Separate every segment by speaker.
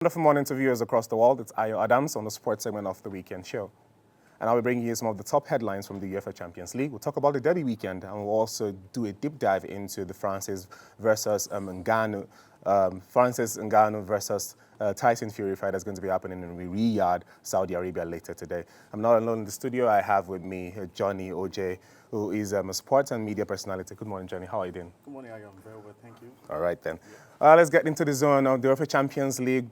Speaker 1: Wonderful morning to viewers across the world. It's Ayo Adams on the sports segment of the weekend show. And I'll be bringing you some of the top headlines from the UEFA Champions League. We'll talk about the derby weekend, and we'll also do a deep dive into the Francis versus Ngannou. Francis Ngannou versus Tyson Fury fight that's going to be happening in Riyadh, Saudi Arabia later today. I'm not alone in the studio. I have with me Johnny OJ, who is a sports and media personality. Good morning, Johnny. How are you doing?
Speaker 2: Good morning, I am very well, thank you.
Speaker 1: All right, then. Let's get into the zone of the UEFA Champions League.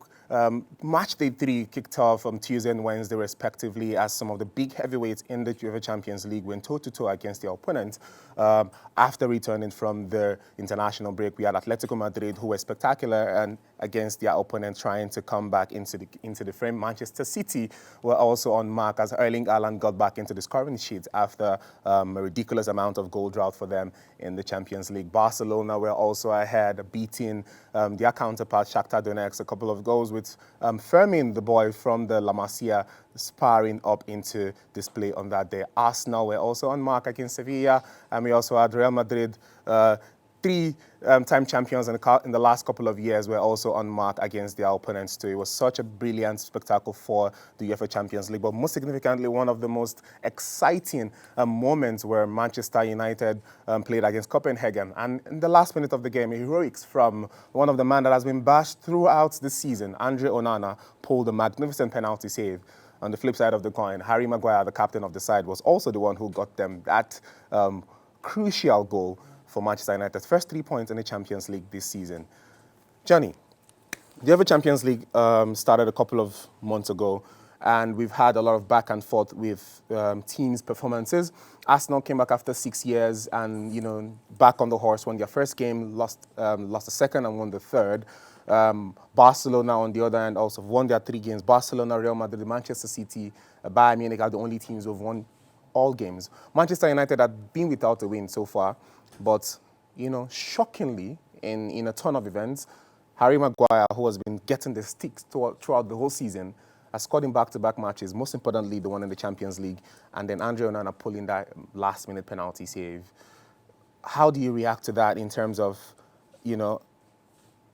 Speaker 1: Match day 3 kicked off on Tuesday and Wednesday, respectively, as some of the big heavyweights in the UEFA Champions League went toe-to-toe against their opponents. After returning from the international break, we had Atletico Madrid, who were spectacular and against their opponent, trying to come back into the frame. Manchester City were also on mark as Erling Haaland got back into the scoring sheet after a ridiculous amount of goal drought for them in the Champions League. Barcelona were also ahead, beating their counterpart Shakhtar Donetsk a couple of goals, with Fermin, the boy from the La Masia, sparring up into display on that day. Arsenal were also on mark against Sevilla, and we also had Real Madrid, three-time champions in the last couple of years, were also on mark against their opponents too. It was such a brilliant spectacle for the UEFA Champions League, but most significantly, one of the most exciting moments where Manchester United played against Copenhagen. And in the last minute of the game, heroics from one of the men that has been bashed throughout the season, Andre Onana, pulled a magnificent penalty save. On the flip side of the coin, Harry Maguire, the captain of the side, was also the one who got them that crucial goal for Manchester United's first 3 points in the Champions League this season. Johnny, the UEFA Champions League started a couple of months ago, and we've had a lot of back and forth with teams' performances. Arsenal came back after 6 years and, back on the horse, won their first game, lost the second and won the third. Barcelona, on the other hand, also won their 3 games. Barcelona, Real Madrid, Manchester City, Bayern Munich are the only teams who have won all games. Manchester United had been without a win so far, but, shockingly, in a ton of events, Harry Maguire, who has been getting the sticks throughout the whole season, has scored in back-to-back matches, most importantly, the one in the Champions League, and then Andre Onana pulling that last-minute penalty save. How do you react to that in terms of,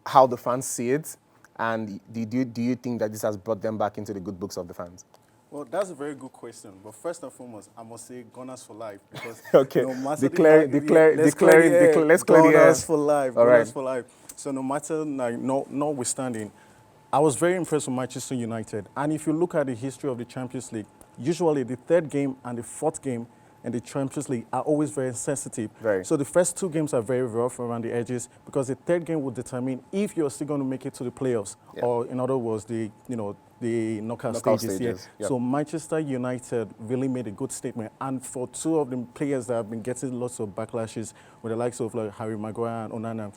Speaker 1: how the fans see it, and do you think that this has brought them back into the good books of the fans?
Speaker 2: Well, that's a very good question. But first and foremost, I must say Gunners for life. Because,
Speaker 1: okay, let's clear the
Speaker 2: Gunners for life.
Speaker 1: All
Speaker 2: Gunners
Speaker 1: right.
Speaker 2: for life. So no matter, notwithstanding, I was very impressed with Manchester United. And if you look at the history of the Champions League, usually the 3rd game and the 4th game in the Champions League are always very sensitive.
Speaker 1: Very.
Speaker 2: So the first 2 games are very rough around the edges, because the 3rd game will determine if you're still going to make it to the playoffs, or in other words, the knockout stages.
Speaker 1: Yep.
Speaker 2: So Manchester United really made a good statement, and for 2 of the players that have been getting lots of backlashes, with the likes of Harry Maguire and Onana,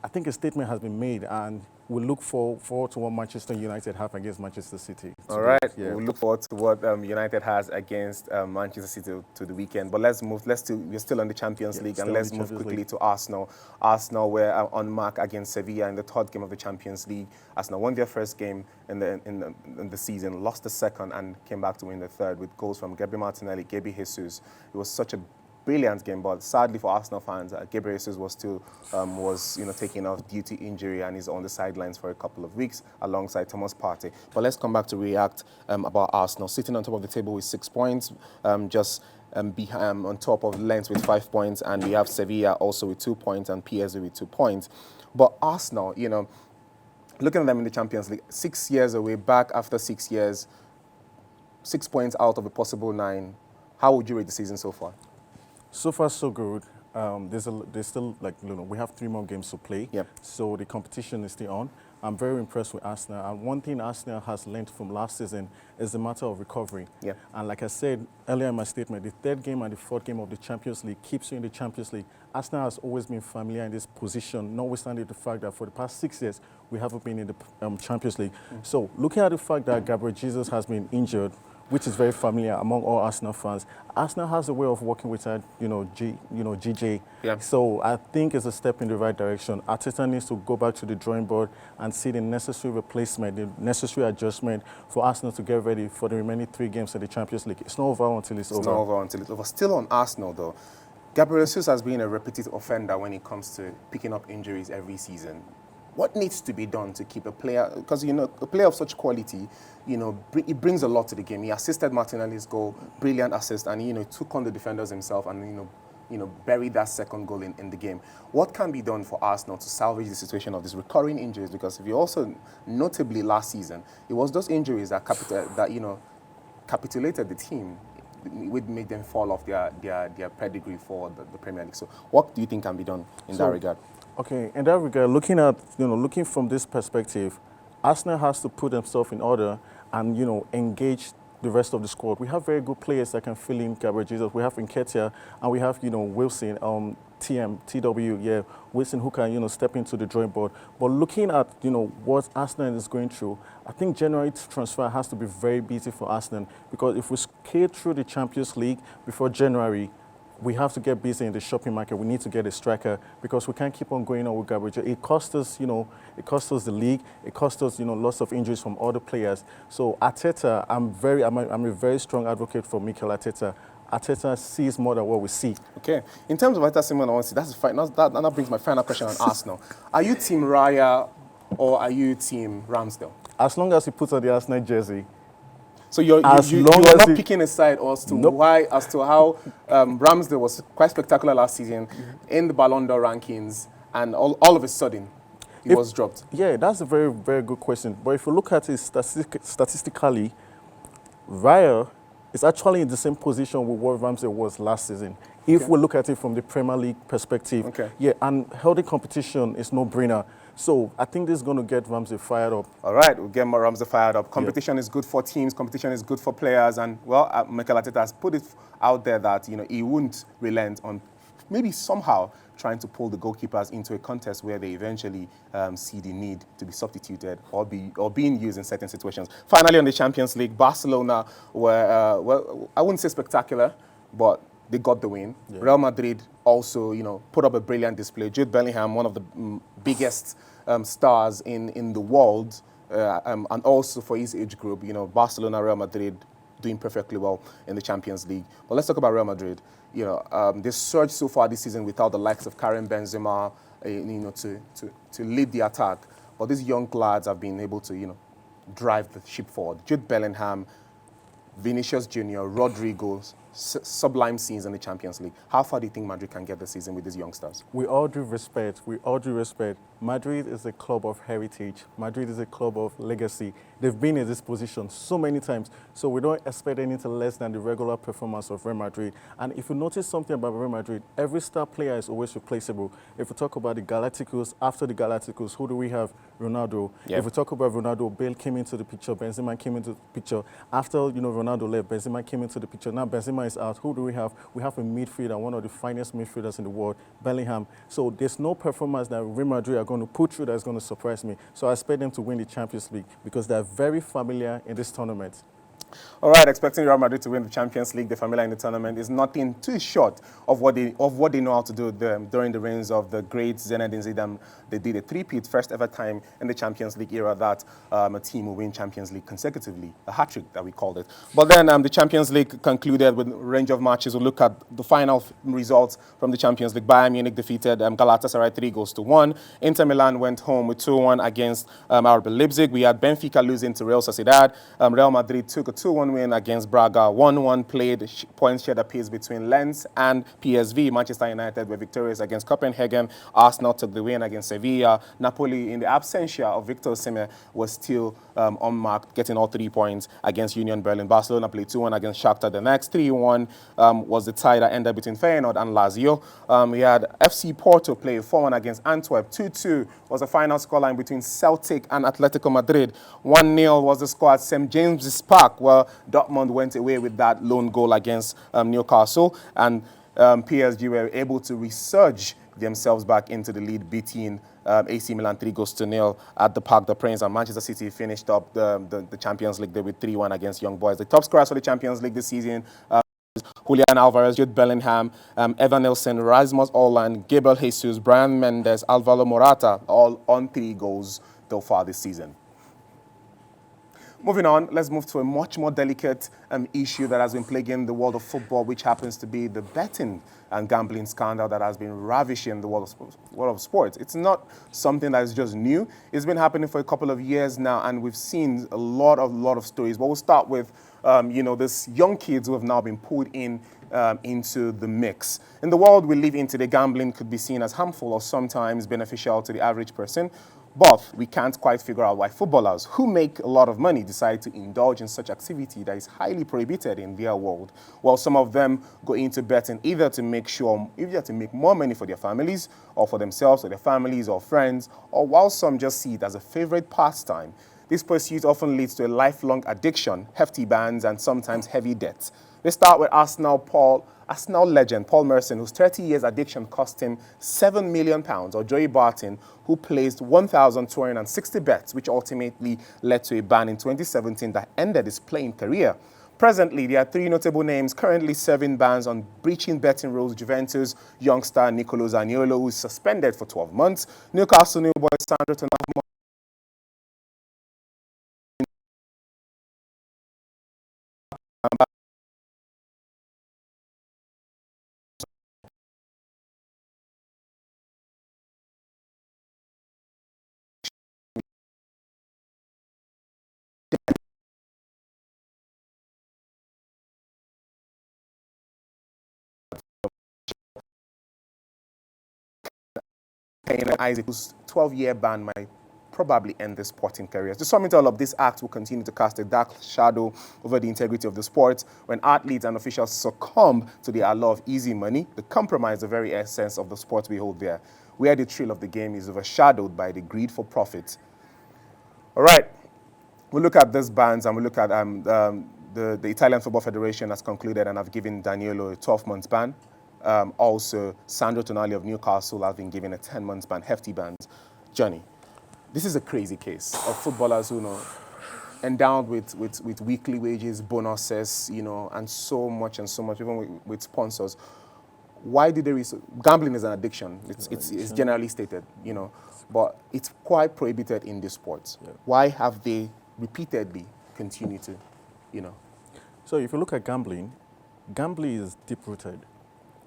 Speaker 2: I think a statement has been made, and we'll look forward to what Manchester United have against Manchester City.
Speaker 1: All right, we'll look forward to what United has against Manchester City to the weekend. But let's move. We're still on the Champions League, and let's move quickly to Arsenal. Arsenal were on mark against Sevilla in the 3rd game of the Champions League. Arsenal won their first game in the season, lost the second, and came back to win the third with goals from Gabriel Martinelli, Gabi Jesus. It was such a brilliant game, but sadly for Arsenal fans, Gabriel Jesus was still taken off due to injury and is on the sidelines for a couple of weeks alongside Thomas Partey. But let's come back to react about Arsenal sitting on top of the table with 6 points, on top of Lens with 5 points, and we have Sevilla also with 2 points and PSV with 2 points. But Arsenal, looking at them in the Champions League, 6 years away, back after 6 years, 6 points out of a possible 9. How would you rate the season so far?
Speaker 2: So far, so good. There's still, we have 3 more games to play.
Speaker 1: Yep.
Speaker 2: So the competition is still on. I'm very impressed with Arsenal. And one thing Arsenal has learned from last season is the matter of recovery.
Speaker 1: Yep.
Speaker 2: And like I said earlier in my statement, the 3rd game and the 4th game of the Champions League keeps you in the Champions League. Arsenal has always been familiar in this position, notwithstanding the fact that for the past 6 years, we haven't been in the Champions League. So looking at the fact that Gabriel Jesus has been injured, which is very familiar among all Arsenal fans. Arsenal has a way of working with GJ.
Speaker 1: Yeah.
Speaker 2: So I think it's a step in the right direction. Arteta needs to go back to the drawing board and see the necessary replacement, the necessary adjustment for Arsenal to get ready for the remaining 3 games of the Champions League. It's not over until it's over.
Speaker 1: It's not over until it's over. Still on Arsenal, though. Gabriel Jesus has been a repetitive offender when it comes to picking up injuries every season. what needs to be done to keep a player, because, you know, a player of such quality, you know, it brings a lot to the game. He assisted Martinelli's goal, brilliant assist, and, you know, took on the defenders himself and, you know, buried that second goal in the game. What can be done for Arsenal to salvage the situation of these recurring injuries? Because if you also, notably last season, it was those injuries that, capitulated the team, would make them fall off their pedigree for the Premier League. So what do you think can be done in that regard?
Speaker 2: Okay, in that regard, looking from this perspective, Arsenal has to put themselves in order and, you know, engage the rest of the squad. We have very good players that can fill in Gabriel Jesus. We have Nketiah and we have, you know, Wilson, Wilson, who can, you know, step into the drawing board. But looking at, you know, what Arsenal is going through, I think January transfer has to be very busy for Arsenal, because if we skate through the Champions League before January, we have to get busy in the shopping market. We need to get a striker, because we can't keep on going on with Gabriel. It cost us, you know, it cost us the league. It cost us, you know, lots of injuries from other players. So Arteta, I'm a very strong advocate for Mikel Arteta. Arteta sees more than what we see.
Speaker 1: Okay. In terms of Arteta Simon, that's fine. That brings my final question on Arsenal. Are you Team Raya or are you Team Ramsdale?
Speaker 2: As long as he puts on the Arsenal jersey.
Speaker 1: So you're not picking a side as to why, as to how Ramsdale was quite spectacular last season in the Ballon d'Or rankings, and all of a sudden he was dropped.
Speaker 2: Yeah, that's a very, very good question. But if you look at it statistically, Raya is actually in the same position with what Ramsdale was last season. If we look at it from the Premier League perspective, yeah, and healthy competition is no brainer. So I think this is going to get Ramsdale fired up.
Speaker 1: All right, we'll get more Ramsdale fired up. Competition is good for teams. Competition is good for players. And, well, Mikel Arteta has put it out there that, you know, he wouldn't relent on maybe somehow trying to pull the goalkeepers into a contest where they eventually see the need to be substituted or being used in certain situations. Finally, on the Champions League, Barcelona were, well, I wouldn't say spectacular, but they got the win. Yeah. Real Madrid also, you know, put up a brilliant display. Jude Bellingham, one of the biggest stars in the world, and also for his age group, you know, Barcelona, Real Madrid doing perfectly well in the Champions League. But let's talk about Real Madrid. You know, they surged so far this season without the likes of Karim Benzema, you know, to lead the attack. But these young lads have been able to, you know, drive the ship forward. Jude Bellingham, Vinicius Junior, Rodrigo, sublime scenes in the Champions League. How far do you think Madrid can get this season with these youngsters?
Speaker 2: We all due respect. Madrid is a club of heritage. Madrid is a club of legacy. They've been in this position so many times, so we don't expect anything less than the regular performance of Real Madrid. And if you notice something about Real Madrid, every star player is always replaceable. If we talk about the Galacticos, after the Galacticos, who do we have? Ronaldo. Yep. If we talk about Ronaldo, Bale came into the picture, Benzema came into the picture. After, you know, Ronaldo left, Benzema came into the picture. Now Benzema is out. Who do we have? We have a midfielder, one of the finest midfielders in the world, Bellingham. So there's no performance that Real Madrid are going to put through that's going to surprise me. So I expect them to win the Champions League because they're very familiar in this tournament.
Speaker 1: All right, expecting Real Madrid to win the Champions League, the familiar in the tournament, is nothing too short of what they know how to do during the reigns of the great Zinedine Zidane. They did a three-peat, first ever time in the Champions League era that a team will win Champions League consecutively, a hat-trick that we called it. But then the Champions League concluded with a range of matches. We'll look at the final results from the Champions League. Bayern Munich defeated Galatasaray 3-1. Inter Milan went home with 2-1 against RB Leipzig. We had Benfica losing to Real Sociedad. Real Madrid took a 2-1 win against Braga. 1-1 played, points shared apiece between Lens and PSV. Manchester United were victorious against Copenhagen. Arsenal took the win against Sevilla. Napoli, in the absentia of Victor Osimhen, was still unmarked, getting all 3 points against Union Berlin. Barcelona played 2-1 against Shakhtar. The next 3-1 was the tie that ended between Feyenoord and Lazio. We had FC Porto play 4-1 against Antwerp. 2-2 was the final scoreline between Celtic and Atletico Madrid. 1-0 was the score at St. James's Park, where Dortmund went away with that lone goal against Newcastle, and PSG were able to resurge themselves back into the lead, beating AC Milan 3-0 at the Parc des Princes, and Manchester City finished up the Champions League there with 3-1 against Young Boys. The top scorers for the Champions League this season, Julian Alvarez, Jude Bellingham, Evan Nilsson, Rasmus Haaland, Gabriel Jesus, Brian Mendes, Alvaro Morata, all on 3 goals so far this season. Moving on, let's move to a much more delicate issue that has been plaguing the world of football, which happens to be the betting and gambling scandal that has been ravishing the world of sports. It's not something that is just new. It's been happening for a couple of years now, and we've seen a lot of stories. But we'll start with, this young kids who have now been pulled into the mix. In the world we live in today, gambling could be seen as harmful or sometimes beneficial to the average person. But we can't quite figure out why footballers who make a lot of money decide to indulge in such activity that is highly prohibited in their world. Well, some of them go into betting either to make more money for their families or for themselves or their families or friends, or while some just see it as a favorite pastime. This pursuit often leads to a lifelong addiction, hefty bans, and sometimes heavy debts. Let's start with Arsenal legend Paul Merson, whose 30 years addiction cost him £7 million, or Joey Barton, who placed 1,260 bets, which ultimately led to a ban in 2017 that ended his playing career. Presently, there are three notable names currently serving bans on breaching betting rules: Juventus youngster Nicolo Zaniolo, who is suspended for 12 months, Newcastle new boy Sandro Tonali, and Isaac, whose 12-year ban might probably end their sporting careers. To sum it all up, this act will continue to cast a dark shadow over the integrity of the sport when athletes and officials succumb to the allure of easy money. They compromise the very essence of the sport we hold dear, where the thrill of the game is overshadowed by the greed for profit. All right, we'll look at these bans and we'll look at the Italian Football Federation has concluded and have given Danilo a 12-month ban. Also, Sandro Tonali of Newcastle has been given a 10-month ban, hefty bans. Johnny, this is a crazy case of footballers who endowed with weekly wages, bonuses, and so much, even with sponsors. Why did they gambling is an addiction. It's generally stated, but it's quite prohibited in this sport. Yeah. Why have they repeatedly continued to,
Speaker 2: So if you look at gambling is deep-rooted.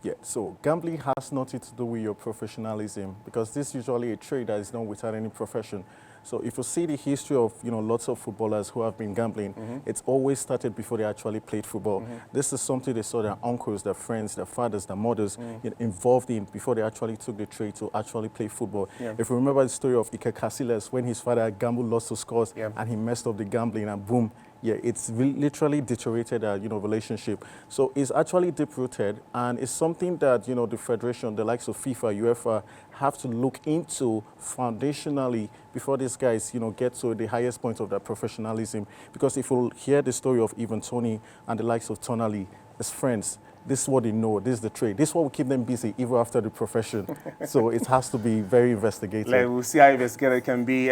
Speaker 2: Yeah, so gambling has nothing to do with your professionalism, because this is usually a trade that is done without any profession. So if you see the history of lots of footballers who have been gambling, it's always started before they actually played football. This is something they saw their uncles, their friends, their fathers, their mothers involved in before they actually took the trade to actually play football. Yeah. If you remember the story of Iker Casillas, when his father gambled lots of scores and he messed up the gambling and boom, yeah, it's literally deteriorated our relationship. So it's actually deep-rooted, and it's something that the federation, the likes of FIFA, UEFA, have to look into foundationally before these guys get to the highest point of their professionalism. Because if you hear the story of even Tony and the likes of Tonali as friends, this is what they know, this is the trade. This is what will keep them busy even after the profession. So it has to be very investigated.
Speaker 1: We'll see how investigated it can be.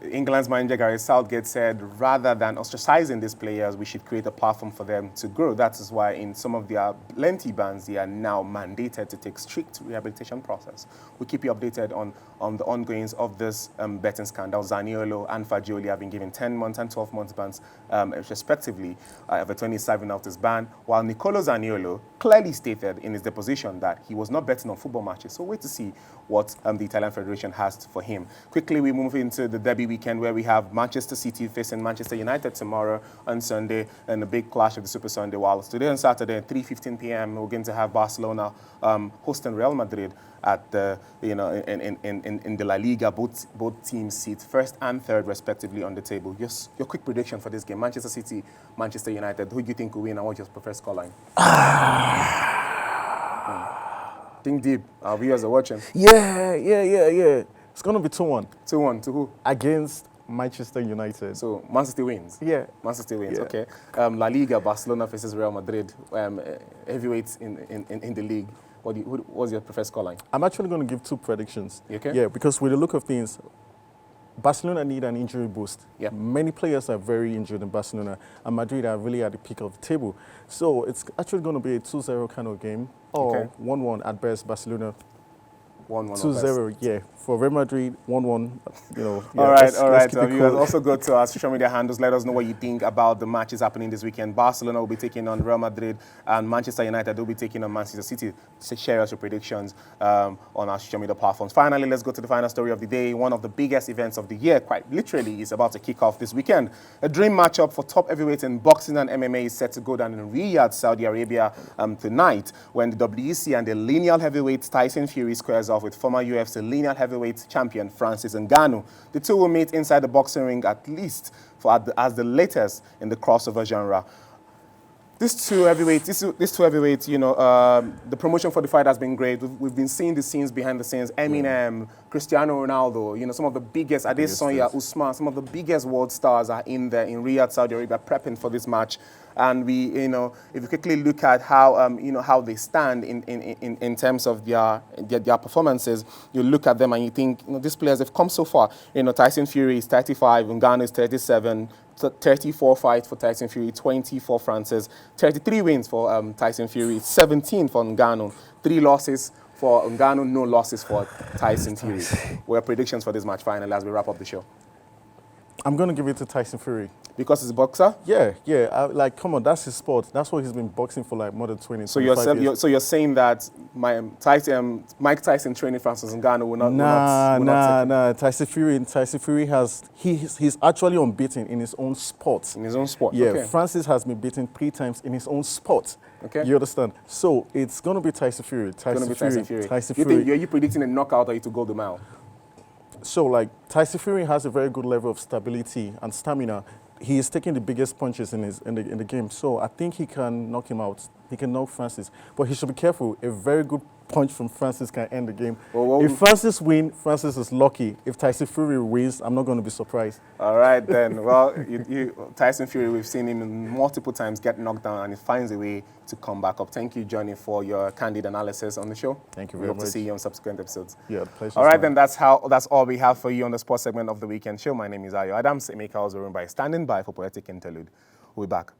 Speaker 1: England's manager Gareth Southgate said, rather than ostracizing these players, we should create a platform for them to grow. That is why in some of their lengthy bans, they are now mandated to take strict rehabilitation process. We'll keep you updated on the ongoings of this betting scandal. Zaniolo and Fagioli have been given 10 months and 12 months bans, respectively. Everton is serving out his ban, while Nicolo Zaniolo clearly stated in his deposition that he was not betting on football matches. So wait to see what the Italian Federation has for him. Quickly, we move into the derby weekend where we have Manchester City facing Manchester United tomorrow on Sunday, and a big clash of the Super Sunday. While today on Saturday at 3:15 p.m. we're going to have Barcelona hosting Real Madrid at the in the La Liga. Both teams sit first and third respectively on the table. Just your quick prediction for this game: Manchester City, Manchester United. Who do you think will win, and what's your preferred scoreline? Think deep. Our viewers are watching.
Speaker 2: Yeah. It's going to be 2-1.
Speaker 1: 2-1 to who?
Speaker 2: Against Manchester United.
Speaker 1: So Man City wins?
Speaker 2: Yeah.
Speaker 1: Man City wins,
Speaker 2: yeah.
Speaker 1: Okay. La Liga, Barcelona versus Real Madrid. Heavyweights in the league. What's your preferred scoreline?
Speaker 2: I'm actually going to give two predictions.
Speaker 1: You okay?
Speaker 2: Yeah, because with the look of things, Barcelona need an injury boost.
Speaker 1: Yeah.
Speaker 2: Many players are very injured in Barcelona, and Madrid are really at the peak of the table. So it's actually going to be a 2-0 kind of game, or 1-1 at best. Barcelona
Speaker 1: 1-1.
Speaker 2: 2-0, yeah. For Real Madrid, 1-1. Yeah,
Speaker 1: All right.
Speaker 2: let's keep it
Speaker 1: Viewers,
Speaker 2: cool.
Speaker 1: also go to our social media handles. Let us know what you think about the matches happening this weekend. Barcelona will be taking on Real Madrid, and Manchester United will be taking on Manchester City. Share us your predictions on our social media platforms. Finally, let's go to the final story of the day. One of the biggest events of the year, quite literally, is about to kick off this weekend. A dream matchup for top heavyweights in boxing and MMA is set to go down in Riyadh, Saudi Arabia tonight, when the WEC and the lineal heavyweight Tyson Fury squares off with former UFC lineal heavyweight champion Francis Ngannou. The two will meet inside the boxing ring at least as the latest in the crossover genre. These two heavyweights, the promotion for the fight has been great. We've been seeing the scenes behind the scenes. Eminem, Cristiano Ronaldo, some of the biggest, Adesanya, Usman, some of the biggest world stars are in there in Riyadh, Saudi Arabia, prepping for this match. And we, if you quickly look at how, how they stand in terms of their performances, you look at them and you think, these players have come so far. Tyson Fury is 35, Ngannou is 37. 34 fights for Tyson Fury, 20 for Francis, 33 wins for Tyson Fury, 17 for Ngannou, 3 losses for Ngannou, no losses for Tyson Fury. What are predictions for this match finally as we wrap up the show?
Speaker 2: I'm going to give it to Tyson Fury.
Speaker 1: Because he's a boxer?
Speaker 2: Yeah. Come on, that's his sport. That's what he's been boxing for like more than 20,
Speaker 1: so
Speaker 2: 25 years.
Speaker 1: So you're saying that Mike Tyson training Francis Ngannou will not...
Speaker 2: Nah. Tyson Fury he's actually unbeaten in his own sport.
Speaker 1: In his own sport,
Speaker 2: Yeah,
Speaker 1: okay.
Speaker 2: Francis has been beaten 3 times in his own sport.
Speaker 1: Okay.
Speaker 2: You understand? So it's going to be Tyson Fury. Tyson Fury.
Speaker 1: Are you predicting a knockout or you to go the mile?
Speaker 2: So, like, Tyson Fury has a very good level of stability and stamina. He is taking the biggest punches in the game. So I think he can knock him out. He can knock Francis. But he should be careful. A very good punch from Francis can end the game. If Francis wins, Francis is lucky. If Tyson Fury wins, I'm not going to be surprised.
Speaker 1: All right, then. Well, Tyson Fury, we've seen him multiple times get knocked down, and he finds a way to come back up. Thank you, Johnny, for your candid analysis on the show.
Speaker 2: Thank you very much.
Speaker 1: We hope to see you on subsequent episodes.
Speaker 2: Yeah, the pleasure.
Speaker 1: All right, then. That's all we have for you on the sports segment of the weekend show. My name is Ayo Adams. Emeka Ozurumba is standing by for Poetic Interlude. We'll be back.